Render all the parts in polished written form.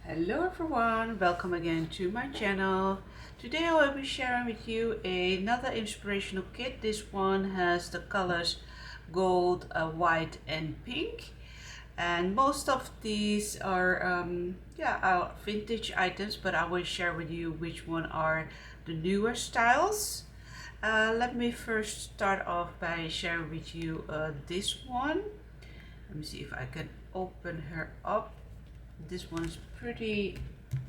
Hello everyone, welcome again to my channel. Today I will be sharing with you another inspirational kit. This one has the colors gold, white and pink. And most of these are vintage items, but I will share with you which one are the newer styles. Let me first start off by sharing with you this one. Let me see if I can open her up. This one is pretty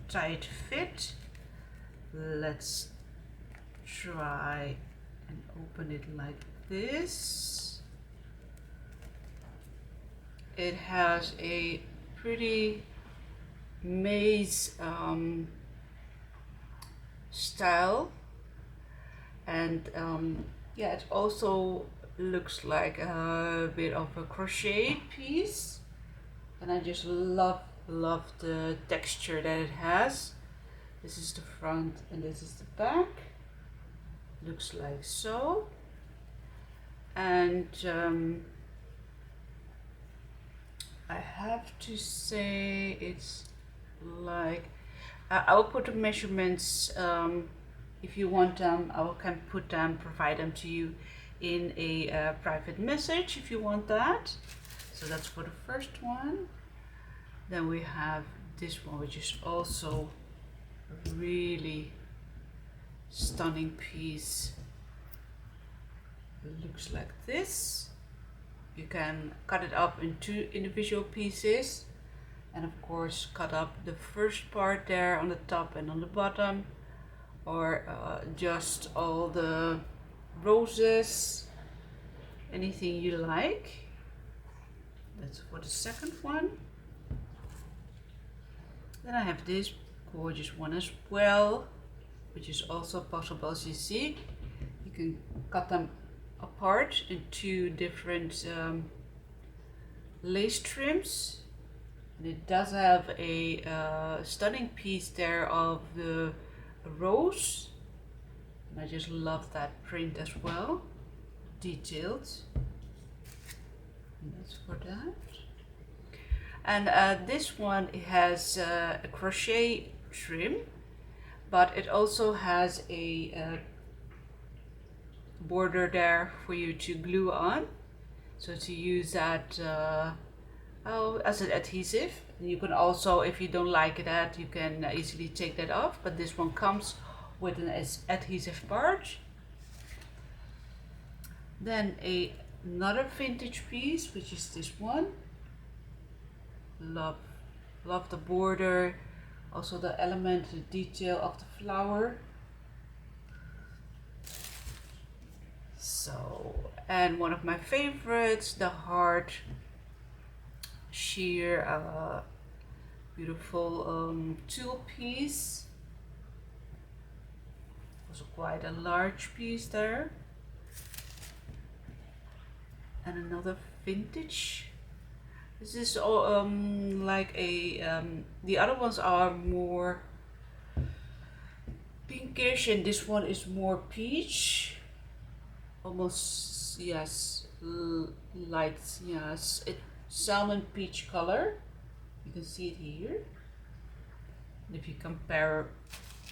tight fit. Let's try and open it like this. It has a pretty maze style, and yeah, it also looks like a bit of a crochet piece, and I just love the texture that it has. This is the front and this is the back. Looks like so. And I have to say it's like I'll put the measurements, if you want them I can provide them to you in a private message if you want that. So that's for the first one. Then we have this one, which is also a really stunning piece. It looks like this. You can cut it up into individual pieces, and of course cut up the first part there on the top and on the bottom, or just all the roses, anything you like. That's for the second one. Then I have this gorgeous one as well, which is also possible. As you see, you can cut them apart in two different lace trims, and it does have a stunning piece there of the rose, and I just love that print as well, detailed, and that's for that. And this one, it has a crochet trim, but it also has a border there for you to glue on, so to use that as an adhesive. You can also, if you don't like that, you can easily take that off, but this one comes with an adhesive part. Then another vintage piece, which is this one. Love the border, also the element, the detail of the flower. So, and one of my favorites, the heart sheer beautiful tulle piece. Also quite a large piece there. And another vintage. This is all like a the other ones are more pinkish, and this one is more peach, almost, yes, light, yes, it salmon peach color. You can see it here, and if you compare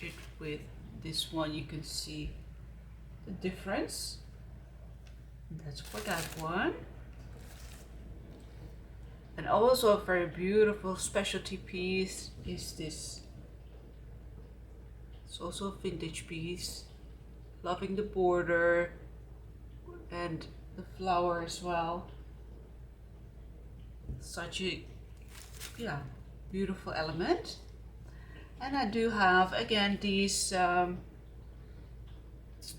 it with this one, you can see the difference. And that's for that one. And also a very beautiful specialty piece is this. It's also a vintage piece. Loving the border and the flower as well. Such a beautiful element. And I do have again these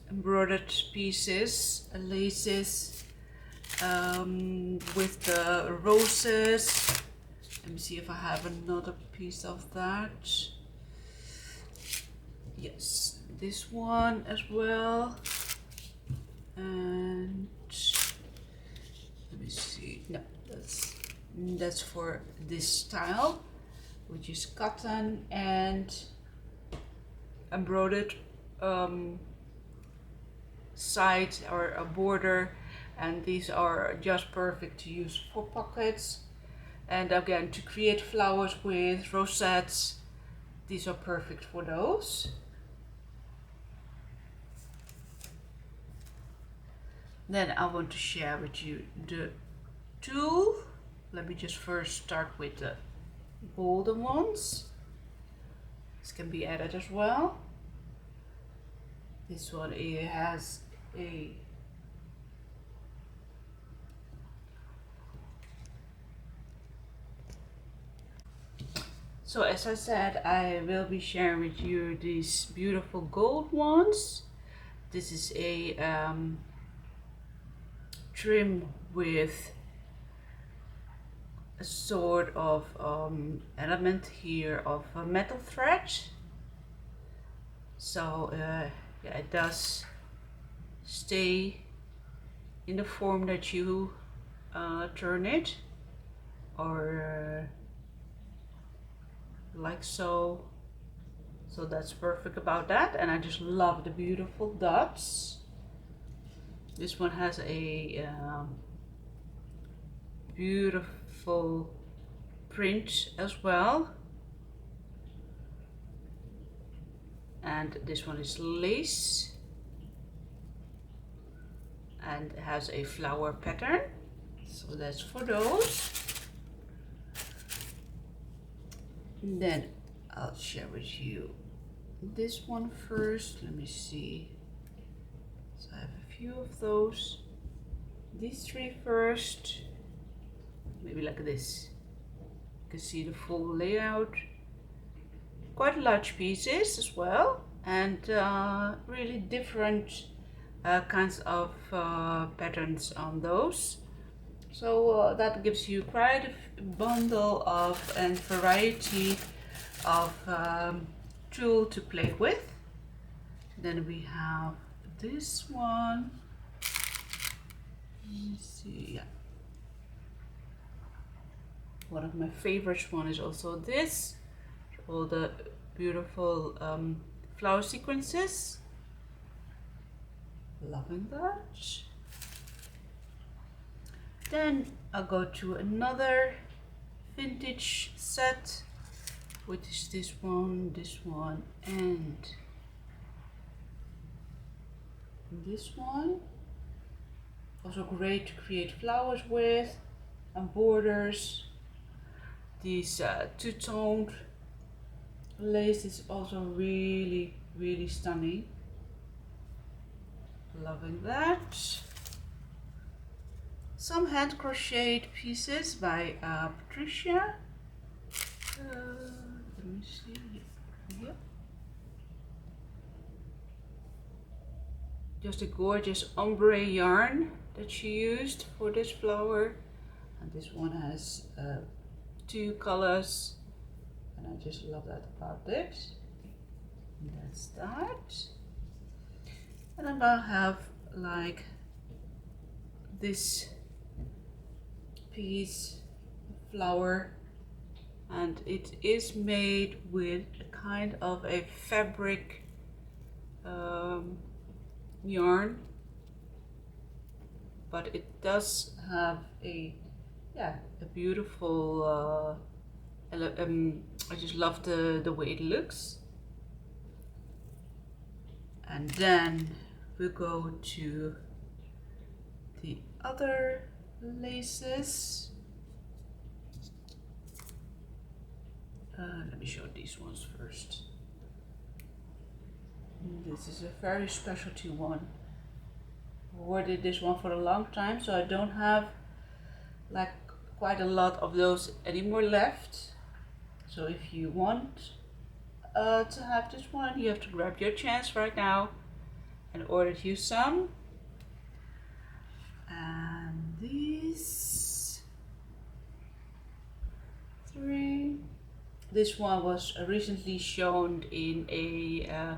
embroidered pieces, laces, with the roses. Let me see if I have another piece of that. Yes, this one as well. And let me see. No, that's for this style, which is cotton and embroidered side or a border. And these are just perfect to use for pockets. And again, to create flowers with rosettes, these are perfect for those. Then I want to share with you the tool. Let me just first start with the golden ones. This can be added as well. This one, it has a so as I said, I will be sharing with you these beautiful gold ones. This is a trim with a sort of element here of metal thread. So yeah, it does stay in the form that you turn it, or like so. So that's perfect about that, and I just love the beautiful dots. This one has a beautiful print as well, and this one is lace and has a flower pattern, so that's for those. And then I'll share with you this one first. Let me see. So I have a few of those. These three first. Maybe like this. You can see the full layout. Quite large pieces as well, and really different kinds of patterns on those. So that gives you quite a bundle of and variety of tool to play with. Then we have this one. Let me see. Yeah. One of my favorites one is also this. All the beautiful flower sequences. Loving that. Then I'll go to another vintage set, which is this one, and this one. Also great to create flowers with, and borders. These two-toned lace is also really, really stunning. Loving that. Some hand crocheted pieces by Patricia. Let me see. Yep. Just a gorgeous ombre yarn that she used for this flower, and this one has two colors, and I just love that about it. And that's that. And I'm gonna have like this piece flower, and it is made with a kind of a fabric yarn, but it does have a beautiful I just love the way it looks. And then we'll go to the other laces. Let me show these ones first. This is a very specialty one. I ordered this one for a long time, so I don't have like quite a lot of those anymore left. So if you want to have this one, you have to grab your chance right now and order you some. And these three. This one was recently shown in a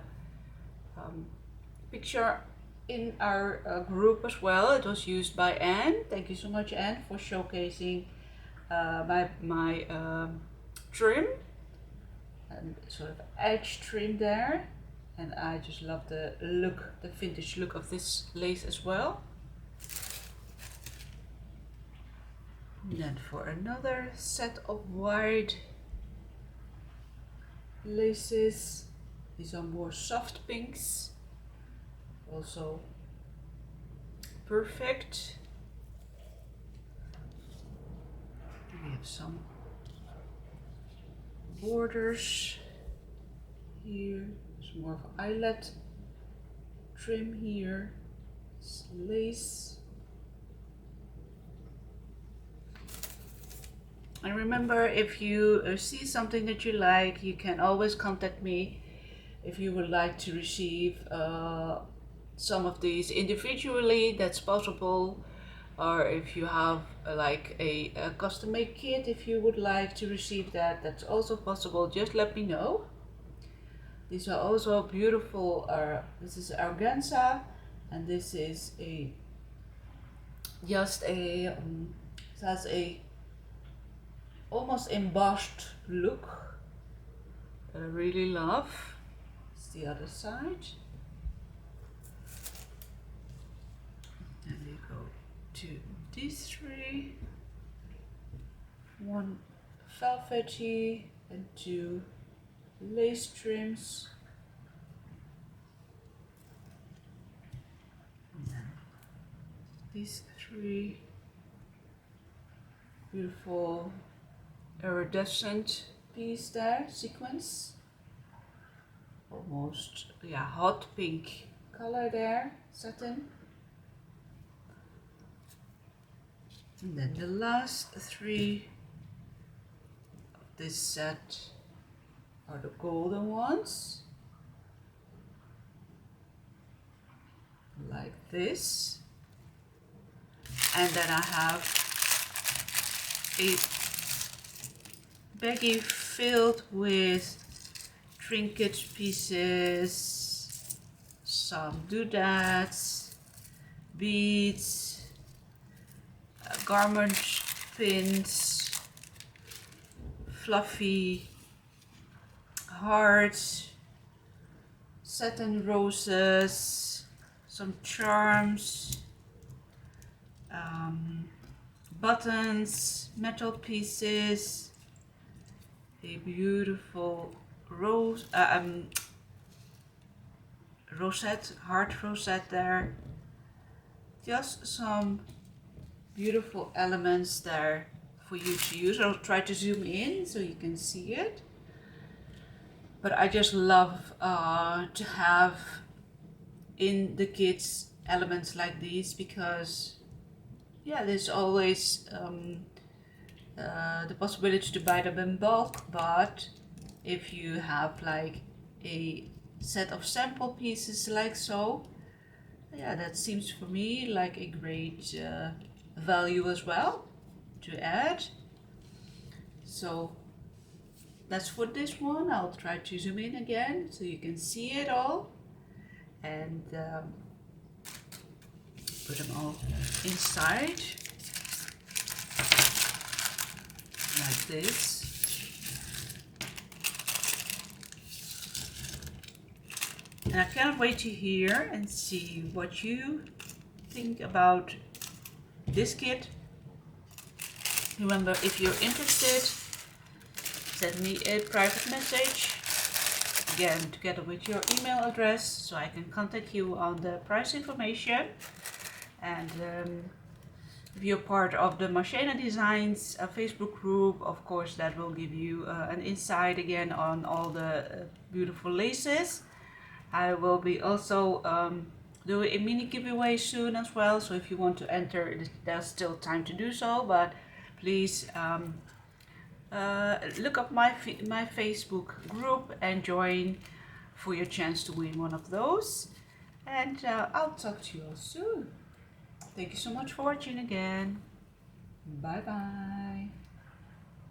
picture in our group as well. It was used by Anne. Thank you so much, Anne, for showcasing my trim and sort of edge trim there. And I just love the look, the vintage look of this lace as well. And then for another set of white laces, these are more soft pinks, also perfect. We have some borders here, there's more of an eyelet trim here, it's lace. And remember, if you see something that you like, you can always contact me if you would like to receive some of these individually, that's possible. Or if you have like a custom made kit, if you would like to receive that, that's also possible. Just let me know. These are also beautiful. This is organza, and this is a just a it has a almost embossed look. I really love. It's the other side. And we go to these three. One velvety and two lace trims. And then these three beautiful iridescent piece there, sequence. Almost, yeah, hot pink color there, satin. And then the last three of this set are the golden ones, like this. And then I have a baggie filled with trinket pieces, some doodads, beads, garment pins, fluffy hearts, satin roses, some charms, buttons, metal pieces, a beautiful rose, rosette, heart rosette there. Just some beautiful elements there for you to use. I'll try to zoom in so you can see it. But I just love to have in the kits elements like these, because yeah, there's always the possibility to buy them in bulk, but if you have like a set of sample pieces like so, yeah, that seems for me like a great value as well to add. So that's for this one. I'll try to zoom in again so you can see it all, and put them all inside like this. And I can't wait to hear and see what you think about this kit. Remember, if you're interested, send me a private message, again together with your email address, so I can contact you on the price information. And if you're part of the Marchenadesigns Facebook group, of course that will give you an insight again on all the beautiful laces. I will be also doing a mini giveaway soon as well, so if you want to enter, there's still time to do so, but please look up my Facebook group and join for your chance to win one of those. And I'll talk to you all soon. Thank you so much for watching again. Bye bye.